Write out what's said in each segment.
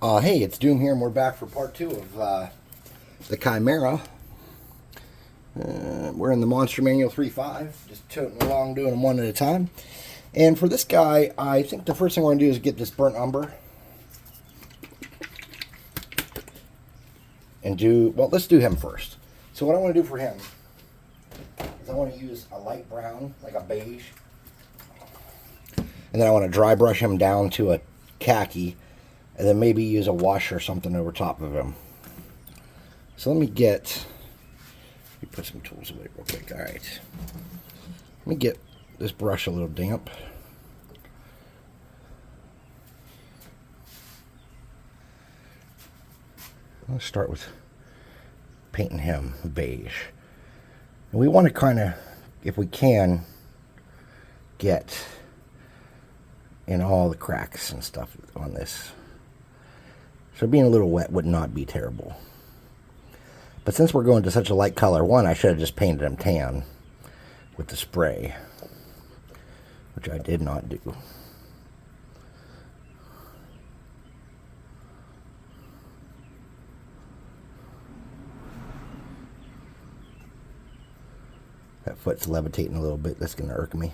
Hey, it's Doom here, and we're back for part 2 of the Chimera. We're in the Monster Manual 3.5, just toting along, doing them one at a time. And for this guy, I think the first thing we're going to do is get this burnt umber. And let's do him first. So what I want to do for him is I want to use a light brown, like a beige. And then I want to dry brush him down to a khaki. And then maybe use a wash or something over top of him. So let me put some tools away real quick. Alright. Let me get this brush a little damp. Let's start with painting him beige. And we want to kind of, if we can, get in all the cracks and stuff on this. So being a little wet would not be terrible. But since we're going to such a light color, one, I should have just painted him tan with the spray, which I did not do. That foot's levitating a little bit. That's going to irk me.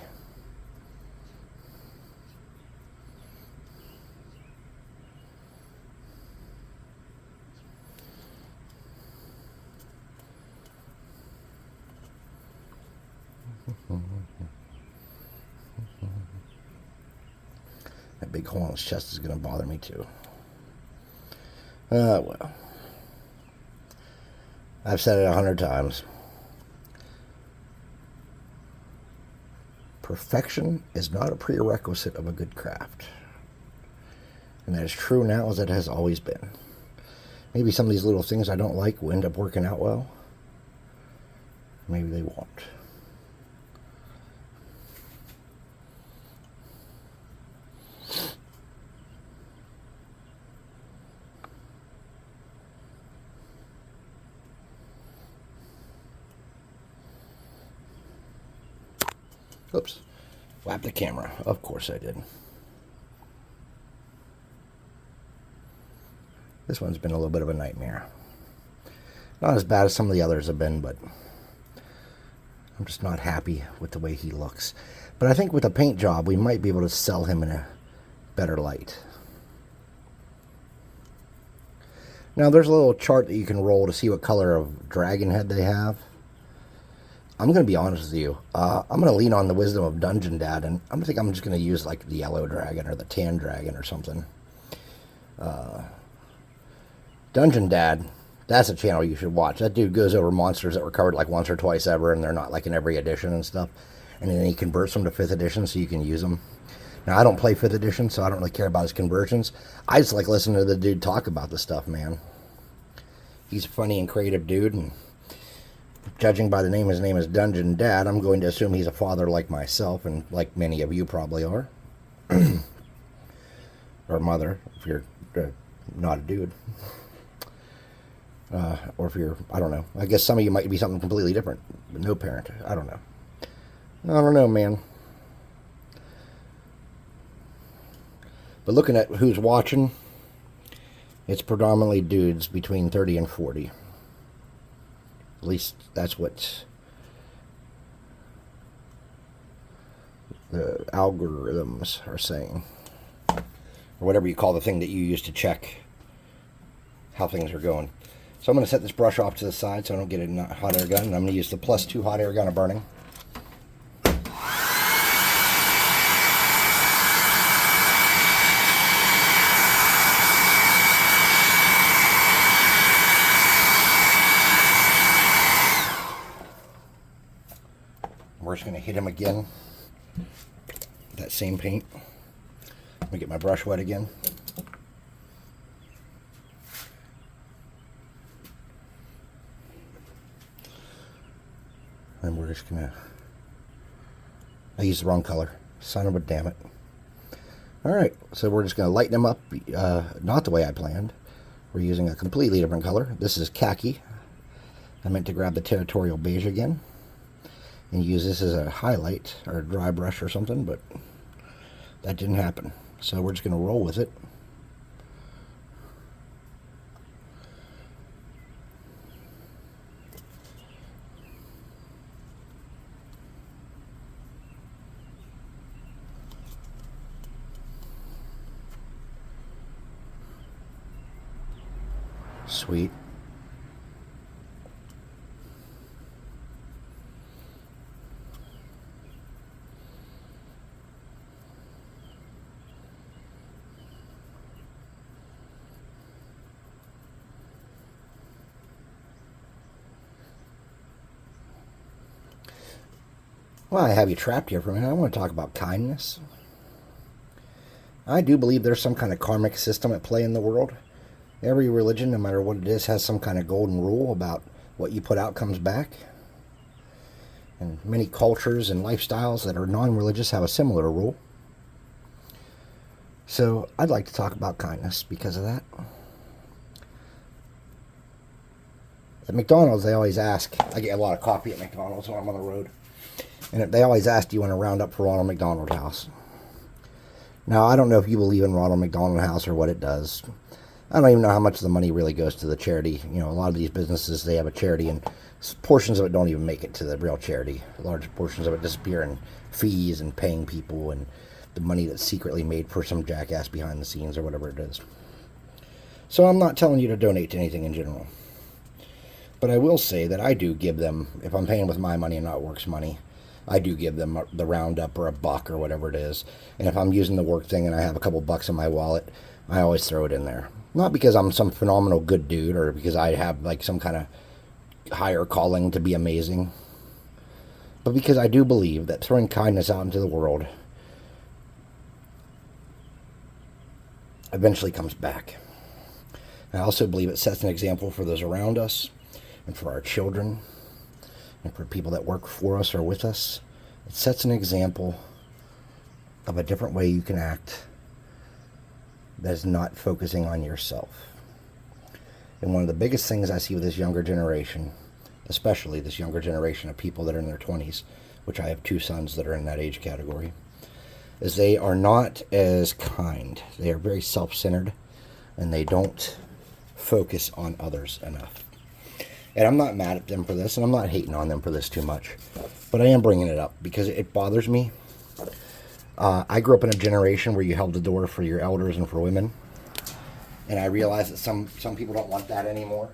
That big hole in his chest is going to bother me too. Well. I've said it 100 times. Perfection is not a prerequisite of a good craft. And that is true now as it has always been. Maybe some of these little things I don't like will end up working out well. Maybe they won't. Oops. Whapped the camera. Of course I did. This one's been a little bit of a nightmare. Not as bad as some of the others have been, but I'm just not happy with the way he looks. But I think with a paint job, we might be able to sell him in a better light. Now, there's a little chart that you can roll to see what color of dragon head they have. I'm going to be honest with you. I'm going to lean on the wisdom of Dungeon Dad, and I think I'm just going to use like the yellow dragon or the tan dragon or something. Dungeon Dad, that's a channel you should watch. That dude goes over monsters that were covered like once or twice ever, and they're not like in every edition and stuff. And then he converts them to 5th edition so you can use them. Now, I don't play 5th edition, so I don't really care about his conversions. I just like listening to the dude talk about the stuff, man. He's a funny and creative dude, and judging by the name, his name is Dungeon Dad, I'm going to assume he's a father like myself, and like many of you probably are. Or mother, if you're not a dude. Or if you're, I don't know. I guess some of you might be something completely different, but no parent. I don't know. I don't know, man. But looking at who's watching, it's predominantly dudes between 30 and 40. At least that's what the algorithms are saying. Or whatever you call the thing that you use to check how things are going. So I'm going to set this brush off to the side so I don't get a hot air gun. And I'm going to use the +2 hot air gun of burning. We're just going to hit him again with that same paint. Let me get my brush wet again. And we're just going to... I used the wrong color. Son of a damn it. Alright, so we're just going to lighten him up. Not the way I planned. We're using a completely different color. This is khaki. I meant to grab the territorial beige again and use this as a highlight or a dry brush or something, but that didn't happen. So we're just going to roll with it. Sweet. Well, I have you trapped here for a minute. I want to talk about kindness. I do believe there's some kind of karmic system at play in the world. Every religion, no matter what it is, has some kind of golden rule about what you put out comes back. And many cultures and lifestyles that are non-religious have a similar rule. So I'd like to talk about kindness because of that. At McDonald's, they always ask, I get a lot of coffee at McDonald's when I'm on the road, and they always ask, do you want to round up for Ronald McDonald House? Now, I don't know if you believe in Ronald McDonald House or what it does. I don't even know how much of the money really goes to the charity. You know, a lot of these businesses, they have a charity, and portions of it don't even make it to the real charity. Large portions of it disappear in fees and paying people and the money that's secretly made for some jackass behind the scenes or whatever it is. So I'm not telling you to donate to anything in general. But I will say that I do give them, if I'm paying with my money and not work's money, I do give them the roundup or a buck or whatever it is. And if I'm using the work thing and I have a couple bucks in my wallet, I always throw it in there. Not because I'm some phenomenal good dude or because I have like some kind of higher calling to be amazing, but because I do believe that throwing kindness out into the world eventually comes back. I also believe it sets an example for those around us and for our children and for people that work for us or with us. It sets an example of a different way you can act that is not focusing on yourself. And one of the biggest things I see with this younger generation, especially this younger generation of people that are in their 20s, which I have 2 sons that are in that age category, is they are not as kind. They are very self-centered, and they don't focus on others enough. And I'm not mad at them for this, and I'm not hating on them for this too much, but I am bringing it up because it bothers me. I grew up in a generation where you held the door for your elders and for women, and I realize that some people don't want that anymore.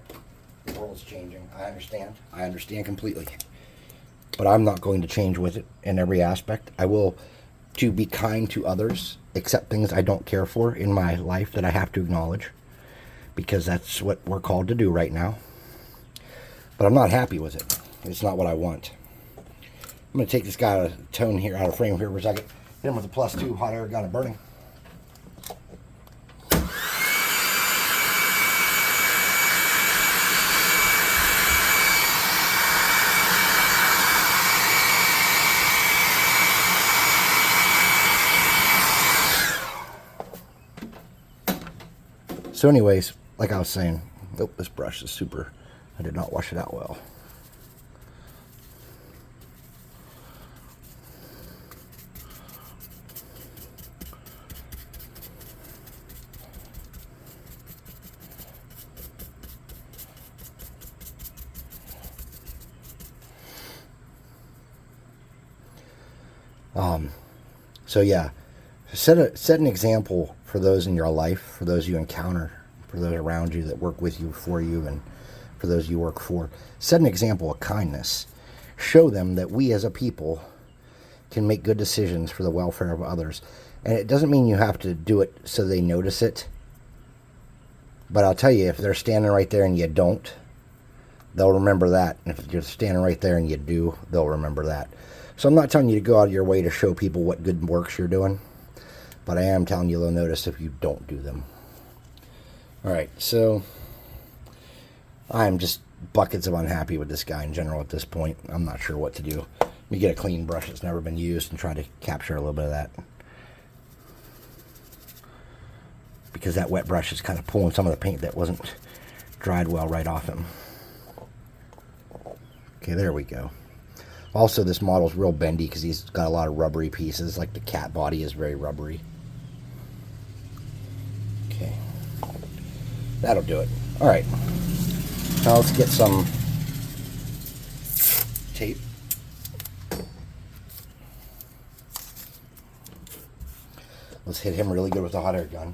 The world's changing. I understand completely, but I'm not going to change with it in every aspect. I will to be kind to others, accept things I don't care for in my life that I have to acknowledge, because that's what we're called to do right now. But I'm not happy with it. It's not what I want. I'm going to take this guy out of tone here, out of frame here for a second. Hit him with a +2 hot air gun of burning. So anyways, like I was saying, this brush is super, I did not wash it out well. So yeah, set an example for those in your life, for those you encounter, for those around you that work with you, for you, and for those you work for. Set an example of kindness. Show them that we as a people can make good decisions for the welfare of others. And it doesn't mean you have to do it so they notice it. But I'll tell you, if they're standing right there and you don't, they'll remember that. And if you're standing right there and you do, they'll remember that. So I'm not telling you to go out of your way to show people what good works you're doing, but I am telling you they'll notice if you don't do them. All right, so I'm just buckets of unhappy with this guy in general at this point. I'm not sure what to do. Let me get a clean brush that's never been used and try to capture a little bit of that, because that wet brush is kind of pulling some of the paint that wasn't dried well right off him. Okay, there we go. Also, this model's real bendy because he's got a lot of rubbery pieces, like the cat body is very rubbery. Okay, that'll do it. All right, now let's get some tape. Let's hit him really good with the hot air gun.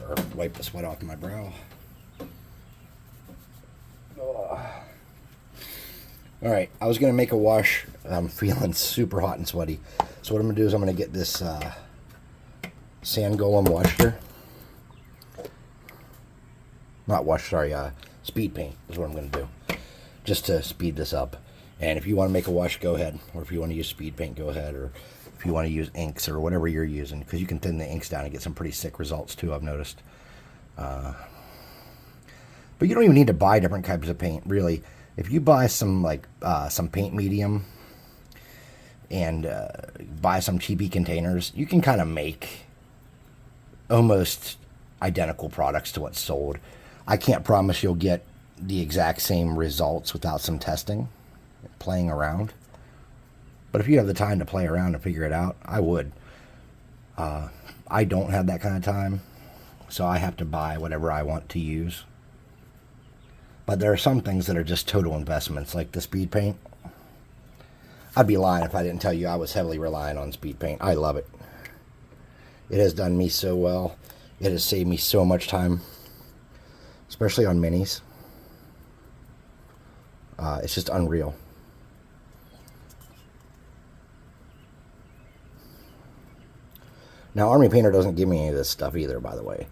or wipe the sweat off my brow. Alright, I was going to make a wash. I'm feeling super hot and sweaty. So what I'm going to do is I'm going to get this sand golem washer. Not wash, sorry, speed paint is what I'm going to do. Just to speed this up. And if you want to make a wash, go ahead. Or if you want to use speed paint, go ahead. Or if you want to use inks or whatever you're using. Because you can thin the inks down and get some pretty sick results too, I've noticed. But you don't even need to buy different types of paint, really. If you buy some some paint medium and buy some cheapy containers, you can kind of make almost identical products to what's sold. I can't promise you'll get the exact same results without some testing, playing around. But if you have the time to play around and figure it out, I would. I don't have that kind of time, so I have to buy whatever I want to use. But there are some things that are just total investments, like the speed paint. I'd be lying if I didn't tell you I was heavily relying on speed paint. I love it. It has done me so well. It has saved me so much time, especially on minis. It's just unreal. Now, Army Painter doesn't give me any of this stuff either, by the way.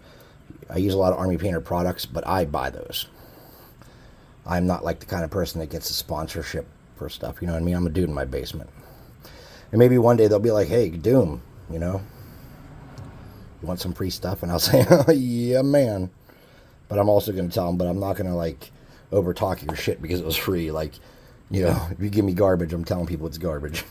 I use a lot of Army Painter products, but I buy those. I'm not like the kind of person that gets a sponsorship for stuff, you know what I mean? I'm a dude in my basement. And maybe one day they'll be like, hey, Doom, you know, you want some free stuff? And I'll say, oh, yeah, man. But I'm also going to tell them, but I'm not going to, like, over-talk your shit because it was free. Like, you know, if you give me garbage, I'm telling people it's garbage.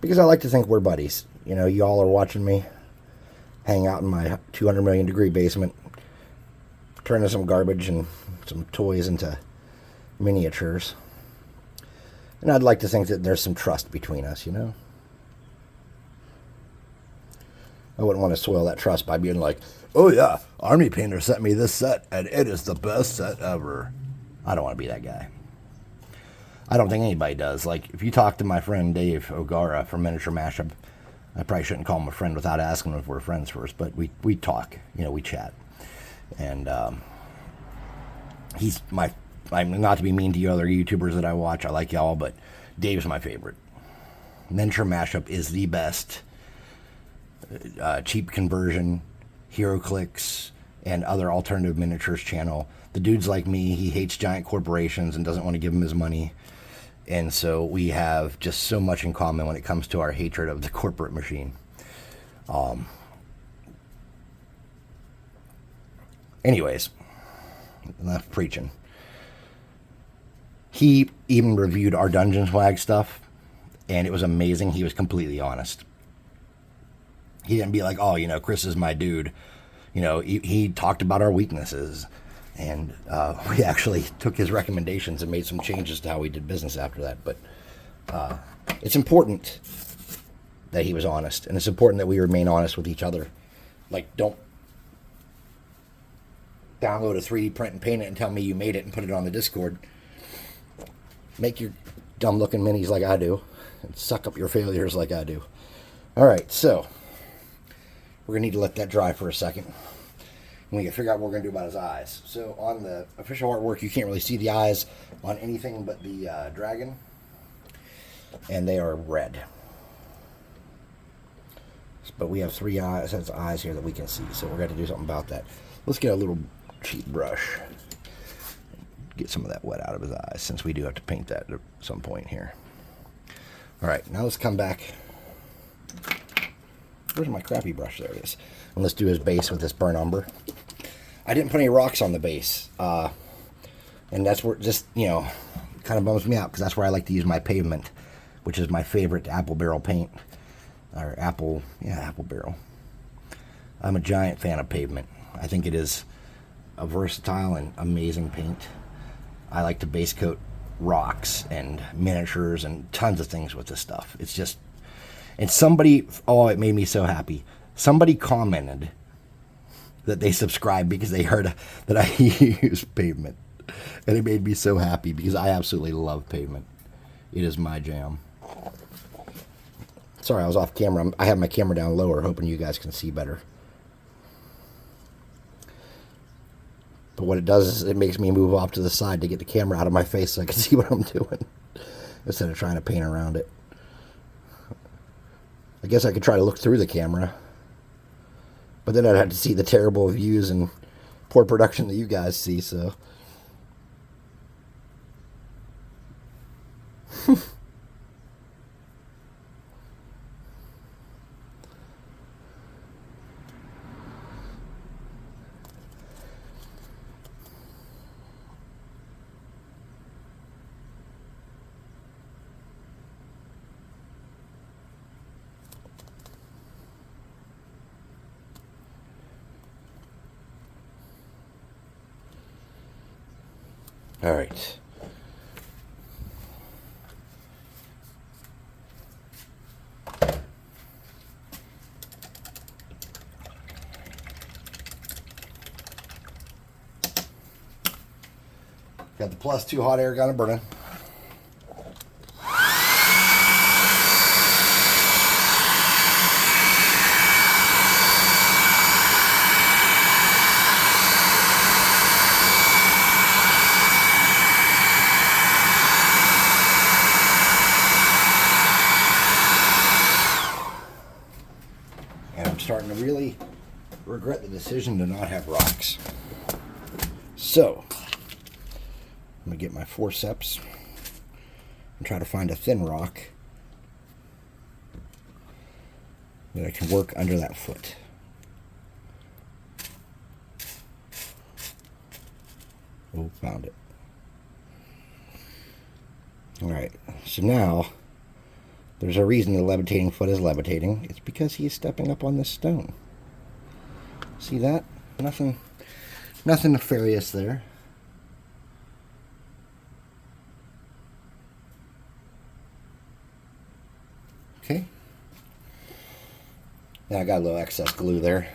Because I like to think we're buddies. You know, y'all are watching me hang out in my 200 million degree basement, turning some garbage and some toys into miniatures. And I'd like to think that there's some trust between us, you know? I wouldn't want to soil that trust by being like, oh yeah, Army Painter sent me this set and it is the best set ever. I don't want to be that guy. I don't think anybody does. Like, if you talk to my friend Dave O'Gara from Miniature Mashup, I probably shouldn't call him a friend without asking him if we're friends first, but we talk, you know, we chat. And he's my, I'm not to be mean to you other YouTubers that I watch, I like y'all, but Dave's my favorite. Miniature Mashup is the best cheap conversion, HeroClix, and other alternative miniatures channel. The dude's like me, he hates giant corporations and doesn't want to give them his money. And so we have just so much in common when it comes to our hatred of the corporate machine. Anyways, enough preaching. He even reviewed our Dungeon Swag stuff, and it was amazing. He was completely honest. He didn't be like, oh, you know, Chris is my dude. You know, he talked about our weaknesses. And we actually took his recommendations and made some changes to how we did business after that. But it's important that he was honest. And it's important that we remain honest with each other. Like, don't download a 3D print and paint it and tell me you made it and put it on the Discord. Make your dumb-looking minis like I do. And suck up your failures like I do. All right, so we're going to need to let that dry for a second. We can figure out what we're going to do about his eyes. So on the official artwork, you can't really see the eyes on anything but the dragon. And they are red. But we have 3 sets of eyes here that we can see. So we're going to do something about that. Let's get a little cheap brush. Get some of that wet out of his eyes, since we do have to paint that at some point here. Alright, now let's come back. Where's my crappy brush? There it is. And let's do his base with this burnt umber. I didn't put any rocks on the base. And that's where, just, you know, kind of bums me out, because that's where I like to use my pavement, which is my favorite apple barrel paint. Or apple barrel. I'm a giant fan of pavement. I think it is a versatile and amazing paint. I like to base coat rocks and miniatures and tons of things with this stuff. It's just, and somebody, oh, it made me so happy. Somebody commented that they subscribed because they heard that I use pavement. And it made me so happy because I absolutely love pavement. It is my jam. Sorry, I was off camera. I have my camera down lower, hoping you guys can see better. But what it does is it makes me move off to the side to get the camera out of my face so I can see what I'm doing instead of trying to paint around it. I guess I could try to look through the camera, but then I'd have to see the terrible views and poor production that you guys see, so. All right. Got the +2 hot air gun burning. And I'm starting to really regret the decision to not have rocks. So, I'm going to get my forceps and try to find a thin rock that I can work under that foot. Oh, found it. Alright, so now there's a reason the levitating foot is levitating. It's because he is stepping up on this stone. See that? Nothing nefarious there. Okay. Now I got a little excess glue there,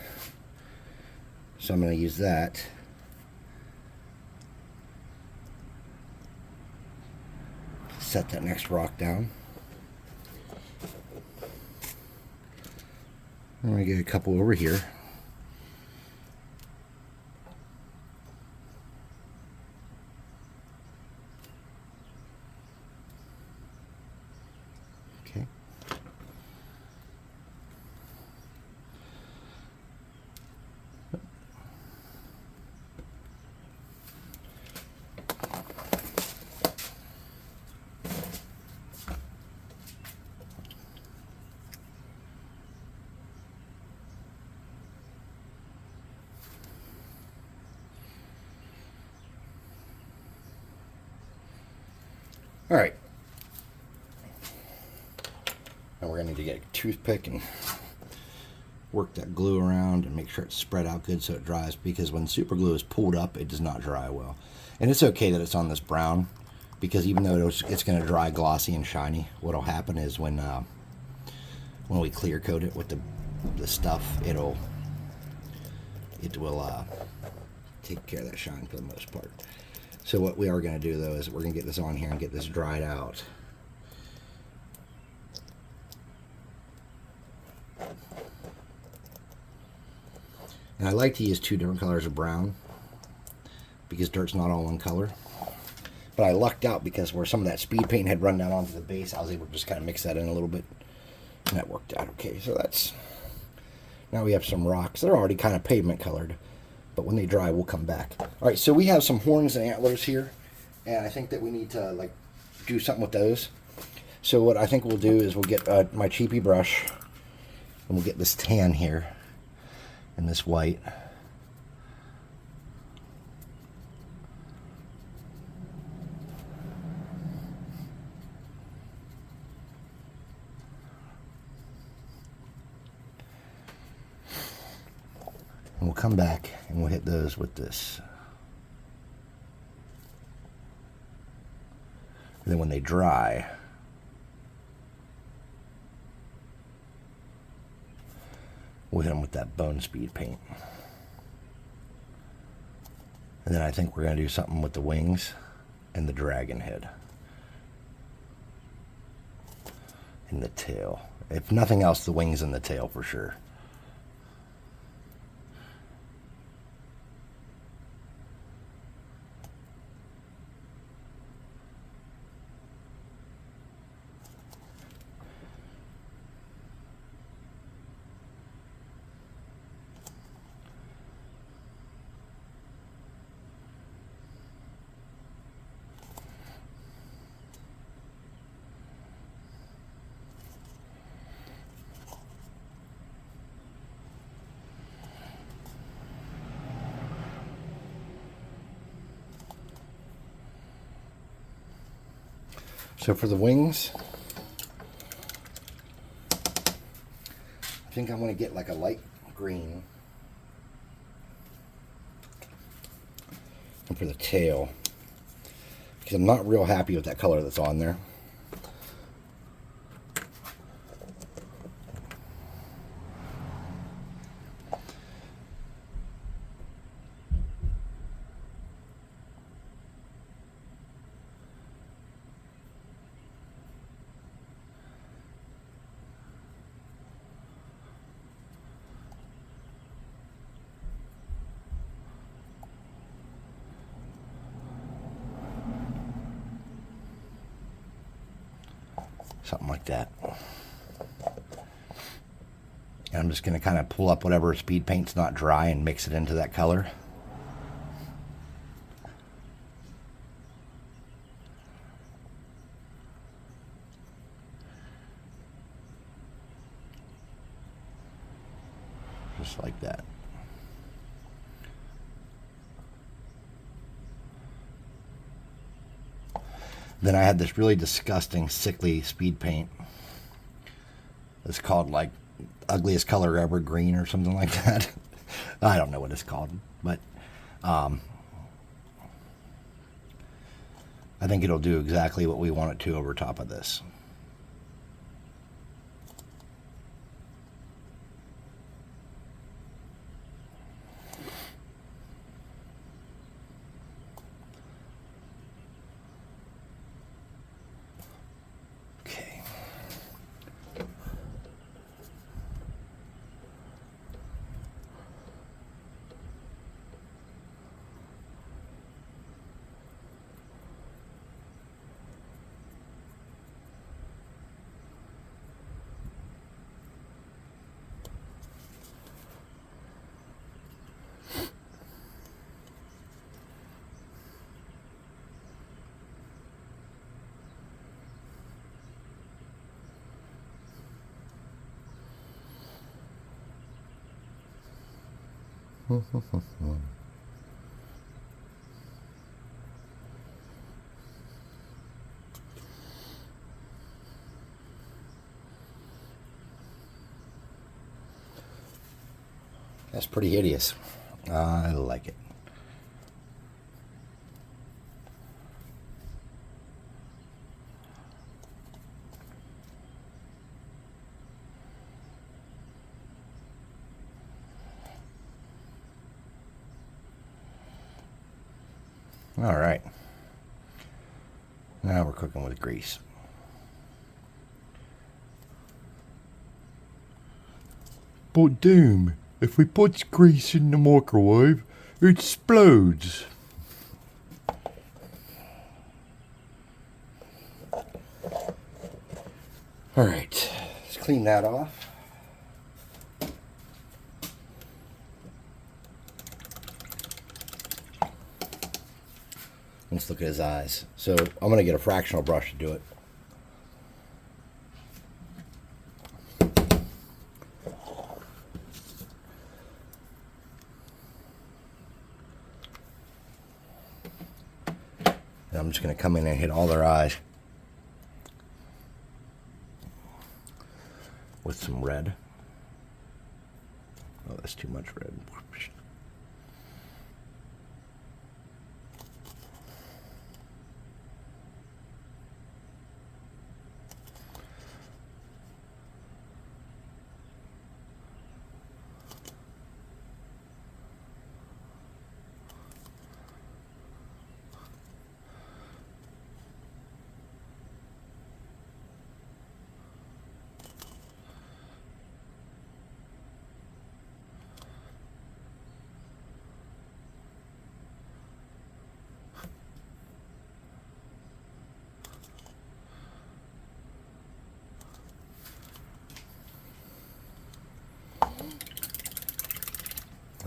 so I'm going to use that. Set that next rock down. I'm going to get a couple over here. Okay. All right. Now we're going to need to get a toothpick and work that glue around and make sure it's spread out good so it dries, because when super glue is pulled up, it does not dry well. And it's okay that it's on this brown, because even though it's going to dry glossy and shiny, what will happen is when we clear coat it with the stuff, it will take care of that shine for the most part. So what we are going to do, though, is we're going to get this on here and get this dried out. And I like to use 2 different colors of brown because dirt's not all one color. But I lucked out because where some of that speed paint had run down onto the base, I was able to just kind of mix that in a little bit. And that worked out okay. So that's... Now we have some rocks. They're already kind of pavement colored, but when they dry, we'll come back. All right, so we have some horns and antlers here, and I think that we need to like do something with those. So what I think we'll do is we'll get my cheapy brush, and we'll get this tan here and this white. And we'll come back and we'll hit those with this. And then when they dry, we'll hit them with that bone speed paint. And then I think we're going to do something with the wings and the dragon head. in the tail. If nothing else, the wings and the tail for sure. So for the wings, I think I'm going to get like a light green. And for the tail, because I'm not real happy with that color that's on there. Something like that. And I'm just going to kind of pull up whatever speed paint's not dry and mix it into that color. Just like that. Then I had this really disgusting, sickly speed paint. It's called like ugliest color ever green or something like that. I don't know what it's called, but I think it'll do exactly what we want it to over top of this. That's pretty hideous. I like it. All right. Now we're cooking with grease. But damn, if we put grease in the microwave, it explodes. All right, let's clean that off. Let's look at his eyes. So I'm going to get a fractional brush to do it. And I'm just going to come in and hit all their eyes with some red. Oh, that's too much red.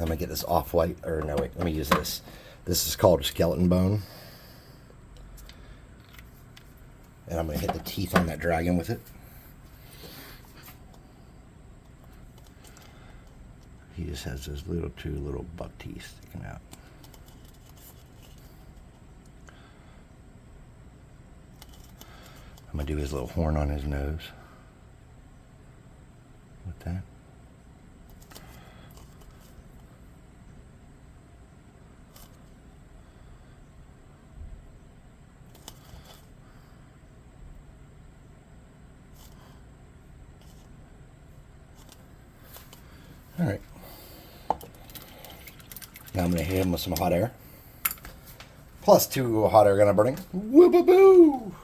I'm going to get this off-white, or no, wait, let me use this. This is called skeleton bone. And I'm going to hit the teeth on that dragon with it. He just has those two little buck teeth sticking out. I'm going to do his little horn on his nose with that. All right. Now I'm going to hit him with some hot air. Plus 2 hot air gun burning. Woo-ba-boo!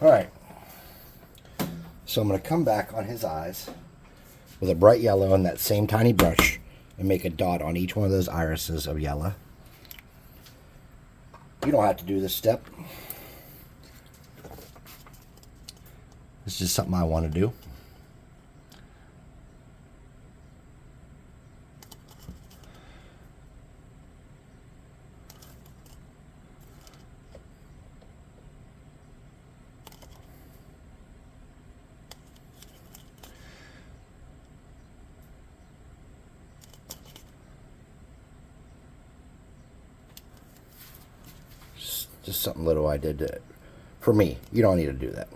Alright, so I'm going to come back on his eyes with a bright yellow and that same tiny brush and make a dot on each one of those irises of yellow. You don't have to do this step. This is just something I want to do. Just something little I did for me. You don't need to do that.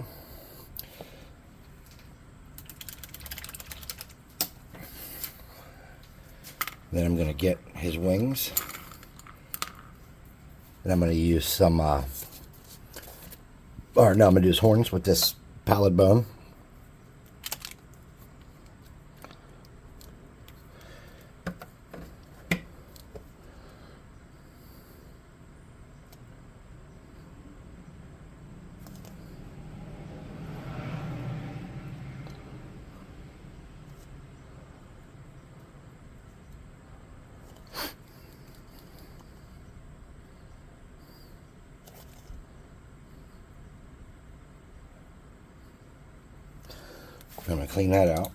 Then I'm going to get his wings. And I'm going to use some, I'm going to do his horns with this pallid bone. I'm going to clean that out.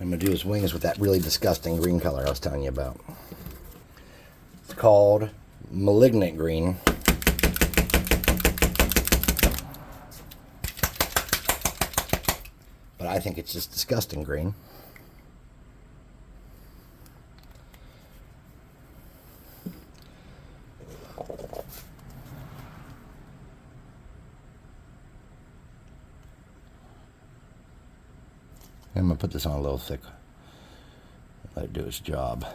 I'm going to do his wings with that really disgusting green color I was telling you about. It's called Malignant Green. But I think it's just disgusting green. I'm going to put this on a little thick. Let it do its job.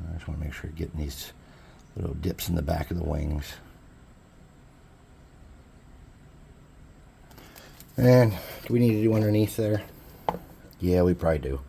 I just want to make sure you're getting these little dips in the back of the wings. And do we need to do underneath there? Yeah, we probably do.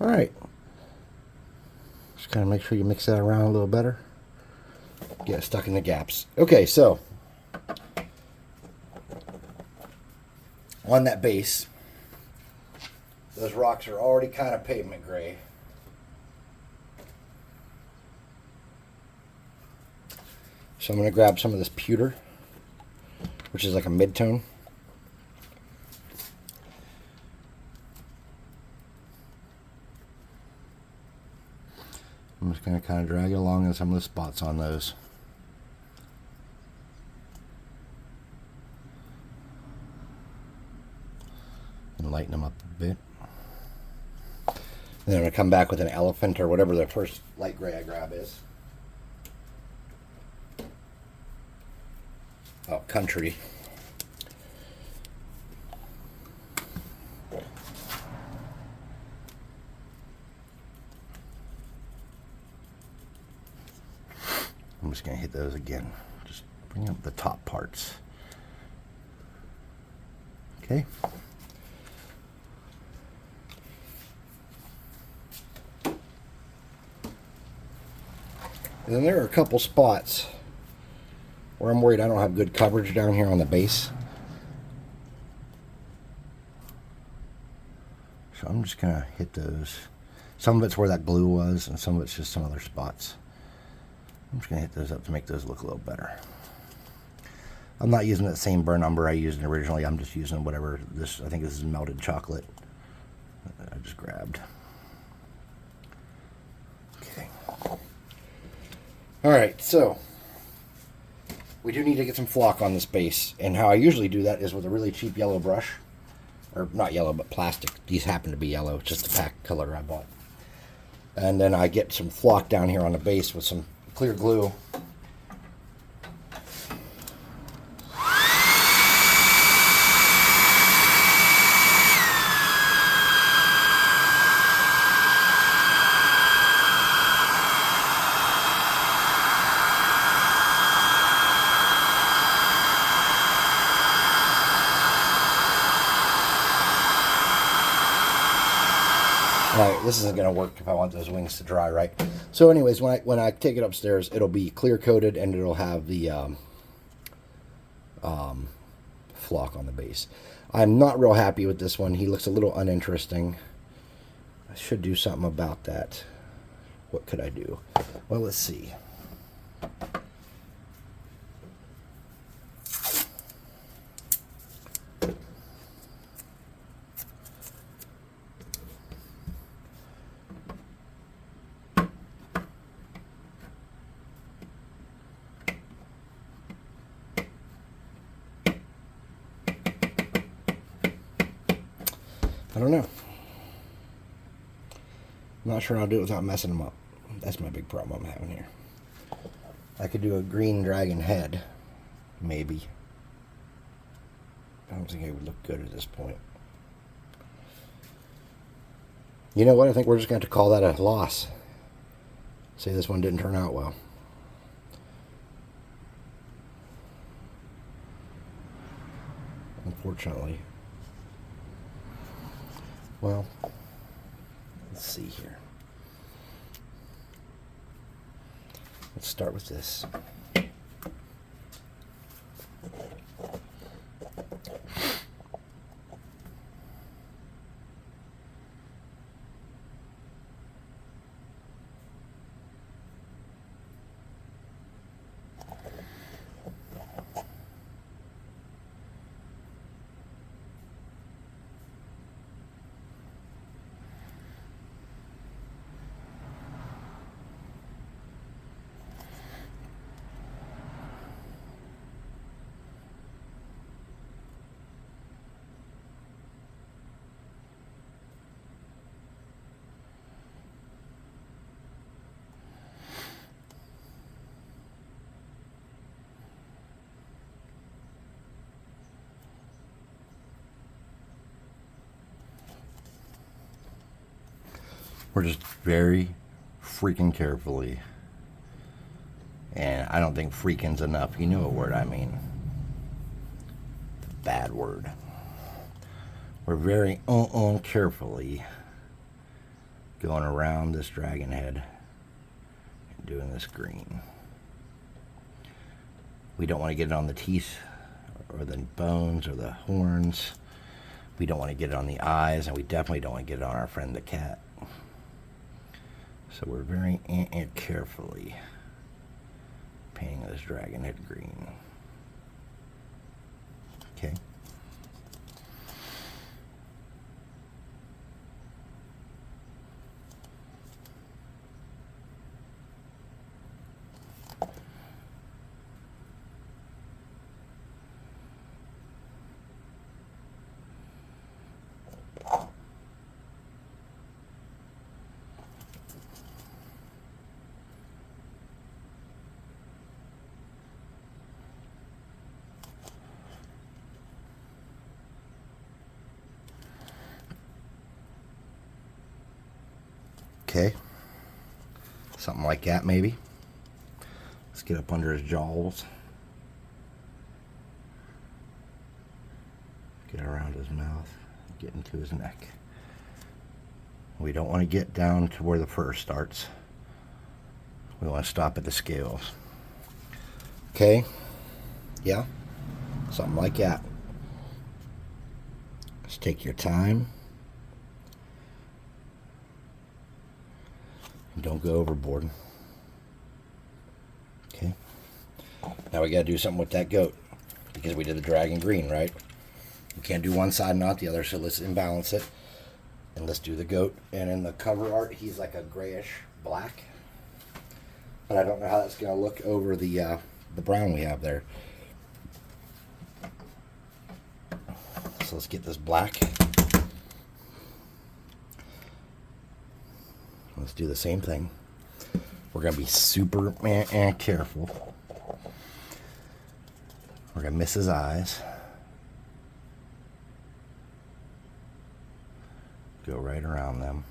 All right. Gotta make sure you mix that around a little better. Get it stuck in the gaps. Okay, so on that base, those rocks are already kind of pavement gray. So I'm going to grab some of this pewter, which is like a mid-tone. I'm just going to kind of drag it along in some of the spots on those. And lighten them up a bit. And then I'm going to come back with an elephant or whatever the first light gray I grab is. Oh, country. I'm just going to hit those again. Just bring up the top parts. Okay. And then there are a couple spots where I'm worried I don't have good coverage down here on the base. So I'm just going to hit those. Some of it's where that glue was, and some of it's just some other spots. I'm just going to hit those up to make those look a little better. I'm not using that same burn umber I used originally. I'm just using whatever this, I think this is melted chocolate that I just grabbed. Okay. Alright, so we do need to get some flock on this base, and how I usually do that is with a really cheap yellow brush, or not yellow but plastic. These happen to be yellow, it's just the pack color I bought. And then I get some flock down here on the base with some clear glue. Alright, this isn't going to work if I want those wings to dry, right? So anyways, when I take it upstairs, it'll be clear coated and it'll have the flock on the base. I'm not real happy with this one. He looks a little uninteresting. I should do something about that. What could I do? Well, let's see. I don't know. I'm not sure I'll do it without messing them up. That's my big problem I'm having here. I could do a green dragon head, maybe. I don't think it would look good at this point. You know what? I think we're just going to have to call that a loss. Say this one didn't turn out well. Unfortunately. Well, let's see here. Let's start with this. We're just very freaking carefully. And I don't think freaking's enough. You know what word I mean. The bad word. We're very carefully going around this dragon head. doing this green. We don't want to get it on the teeth or the bones or the horns. We don't want to get it on the eyes, and we definitely don't want to get it on our friend the cat. So we're very carefully painting this dragon head green. Okay. Okay, something like that maybe. Let's get up under his jaws. Get around his mouth, get into his neck. We don't want to get down to where the fur starts. We want to stop at the scales. Okay, yeah, something like that. Just take your time. Don't go overboard. Okay. Now we got to do something with that goat because we did the dragon green, right? We can't do one side, not the other, so let's imbalance it. And let's do the goat. And in the cover art, he's like a grayish black. But I don't know how that's going to look over the brown we have there. So let's get this black. Let's do the same thing. We're going to be super careful. We're going to miss his eyes. Go right around them.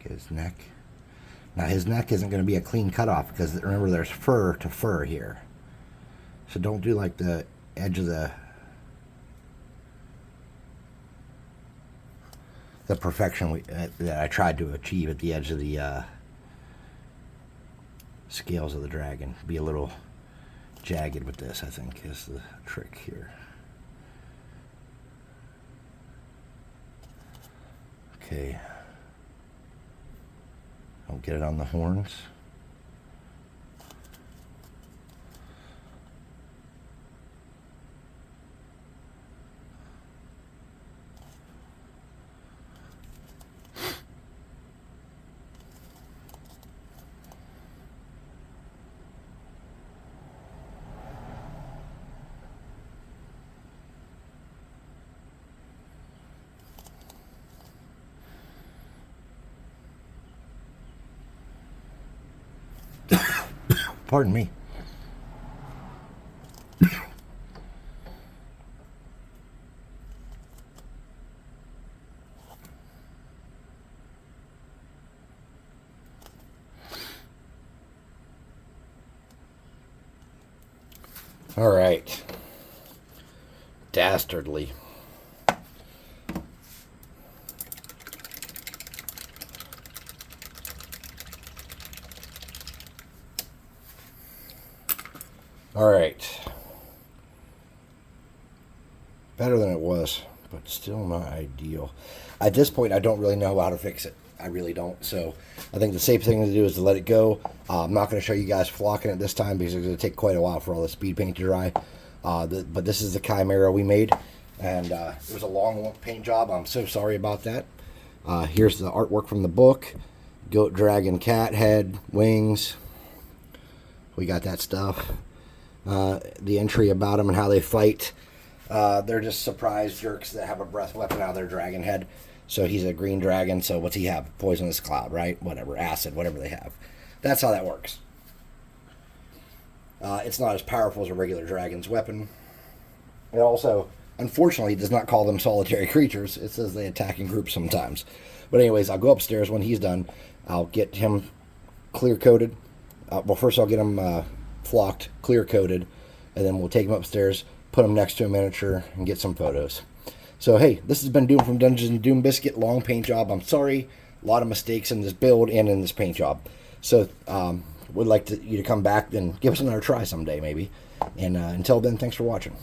Get his neck. Now his neck isn't going to be a clean cutoff because remember there's fur to fur here. So don't do like the edge of the perfection that I tried to achieve at the edge of the scales of the dragon. Be a little jagged with this, I think, is the trick here. Okay. Don't get it on the horns. Pardon me. All right. Dastardly. All right. Better than it was, but still not ideal. At this point, I don't really know how to fix it. I really don't. So I think the safe thing to do is to let it go. I'm not going to show you guys flocking it this time because it's going to take quite a while for all the speed paint to dry. But this is the Chimera we made. And it was a long paint job. I'm so sorry about that. Here's the artwork from the book. Goat, dragon, cat, head, wings. We got that stuff. The entry about them and how they fight. They're just surprise jerks that have a breath weapon out of their dragon head. So he's a green dragon, so what's he have? Poisonous cloud, right? Whatever, acid, whatever they have. That's how that works. It's not as powerful as a regular dragon's weapon. It also, unfortunately, does not call them solitary creatures. It says they attack in groups sometimes. But anyways, I'll go upstairs when he's done. I'll get him clear-coated. Well, first I'll get him flocked, clear-coated, and then we'll take them upstairs, put them next to a miniature, and get some photos. So hey, this has been Doom from Dungeons and Doom Biscuit. Long paint job. I'm sorry, a lot of mistakes in this build and in this paint job. So would like you to come back and give us another try someday, maybe. And until then, thanks for watching.